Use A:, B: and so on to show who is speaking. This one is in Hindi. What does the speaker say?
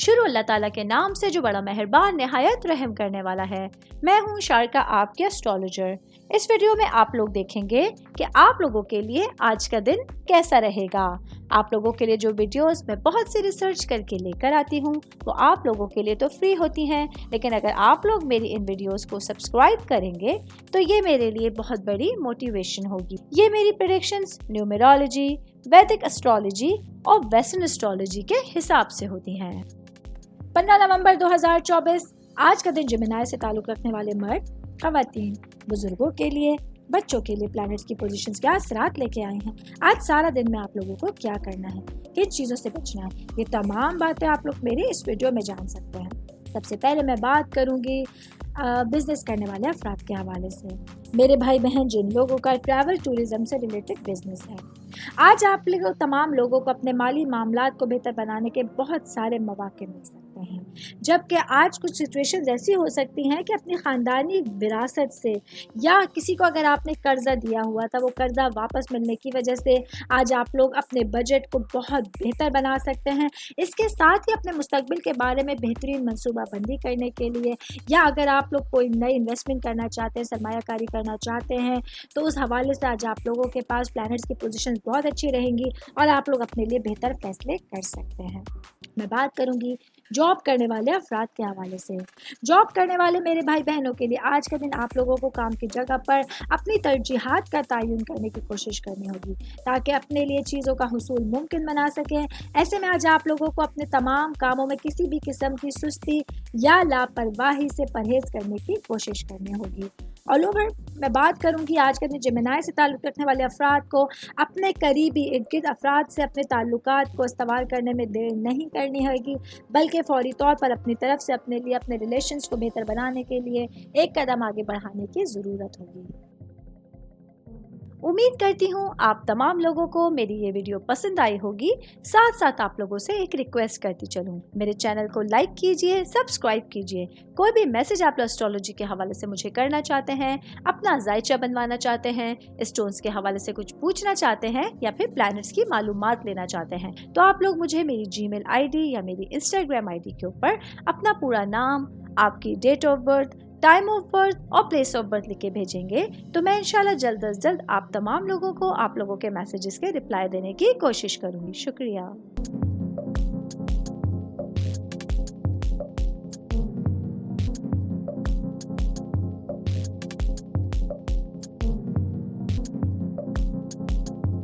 A: शुरू अल्लाह ताला के नाम से जो बड़ा मेहरबान निहायत रहम करने वाला है। मैं हूँ शारका, आपके एस्ट्रोलॉजर। इस वीडियो में आप लोग देखेंगे कि आप लोगों के लिए आज का दिन कैसा रहेगा। आप लोगों के लिए जो वीडियोस मैं बहुत सी रिसर्च करके लेकर आती हूँ वो आप लोगों के लिए तो फ्री होती हैं, लेकिन अगर आप लोग मेरी इन वीडियोस को सब्सक्राइब करेंगे तो ये मेरे लिए बहुत बड़ी मोटिवेशन होगी। ये मेरी प्रेडिक्शंस न्यूमेरोलॉजी, वैदिक एस्ट्रोलॉजी और वेस्टर्न एस्ट्रोलॉजी के हिसाब से होती हैं। 15 नवंबर 2024 आज का दिन जेमिनी से ताल्लुक़ रखने वाले मर्द, ख़वातीन, बुजुर्गों के लिए, बच्चों के लिए प्लैनेट्स की पोजीशंस क्या असरात लेके आए हैं। आज सारा दिन में आप लोगों को क्या करना है, किन चीज़ों से बचना है, ये तमाम बातें आप लोग मेरे इस वीडियो में जान सकते हैं। सबसे पहले मैं बात करूंगी बिजनेस करने वाले अफराद के हवाले से। मेरे भाई बहन जिन लोगों का ट्रैवल टूरिज्म से रिलेटेड बिजनेस है, आज आप लोग तमाम लोगों को अपने माली मामलात को बेहतर बनाने के बहुत सारे मौके मिल सकते हैं। जबकि आज कुछ सिचुएशंस ऐसी हो सकती हैं कि अपनी ख़ानदानी विरासत से या किसी को अगर आपने कर्जा दिया हुआ था वो कर्जा वापस मिलने की वजह से आज आप लोग अपने बजट को बहुत बेहतर बना सकते हैं। इसके साथ ही अपने मुस्तकबिल के बारे में बेहतरीन मनसूबाबंदी करने के लिए, या अगर आप लोग कोई नई इन्वेस्टमेंट करना चाहते हैं, सरमायाकारी करना चाहते हैं, तो उस हवाले से आज आप लोगों के पास प्लैनेट्स की पोजीशन बहुत अच्छी रहेंगी और आप लोग अपने लिए बेहतर फैसले कर सकते हैं। मैं बात करूंगी जॉब करने वाले अफराद के हवाले से। जॉब करने वाले मेरे भाई बहनों के लिए आज का दिन आप लोगों को काम की जगह पर अपनी तरजीहात का तयन करने की कोशिश करनी होगी ताकि अपने लिए चीज़ों का हुसूल मुमकिन बना सकें। ऐसे में आज आप लोगों को अपने तमाम कामों में किसी भी किस्म की सुस्ती या लापरवाही से परहेज करने की कोशिश करनी होगी। ऑल ओवर मैं बात करूंगी आज के दिन जेमिनी से ताल्लुक़ रखने वाले अफराद को अपने करीबी इर्द-गिर्द अफराद से अपने ताल्लुकात को इस्तेमाल करने में देर नहीं करनी होगी, बल्कि फौरी तौर पर अपनी तरफ से अपने लिए अपने रिलेशंस को बेहतर बनाने के लिए एक कदम आगे बढ़ाने की ज़रूरत होगी। उम्मीद करती हूँ आप तमाम लोगों को मेरी ये वीडियो पसंद आई होगी। साथ साथ आप लोगों से एक रिक्वेस्ट करती चलूँ, मेरे चैनल को लाइक कीजिए, सब्सक्राइब कीजिए। कोई भी मैसेज आप एस्ट्रोलॉजी के हवाले से मुझे करना चाहते हैं, अपना जायचा बनवाना चाहते हैं, स्टोन्स के हवाले से कुछ पूछना चाहते हैं या फिर प्लैनेट्स की मालूमात लेना चाहते हैं, तो आप लोग मुझे मेरी जीमेल आईडी या मेरी इंस्टाग्राम आईडी के ऊपर अपना पूरा नाम, आपकी date of birth, time of birth और प्लेस ऑफ बर्थ लिख के भेजेंगे तो मैं इंशाल्लाह जल्द अज जल्द आप तमाम लोगों को आप लोगों के मैसेजेस के रिप्लाई देने की कोशिश करूंगी। शुक्रिया।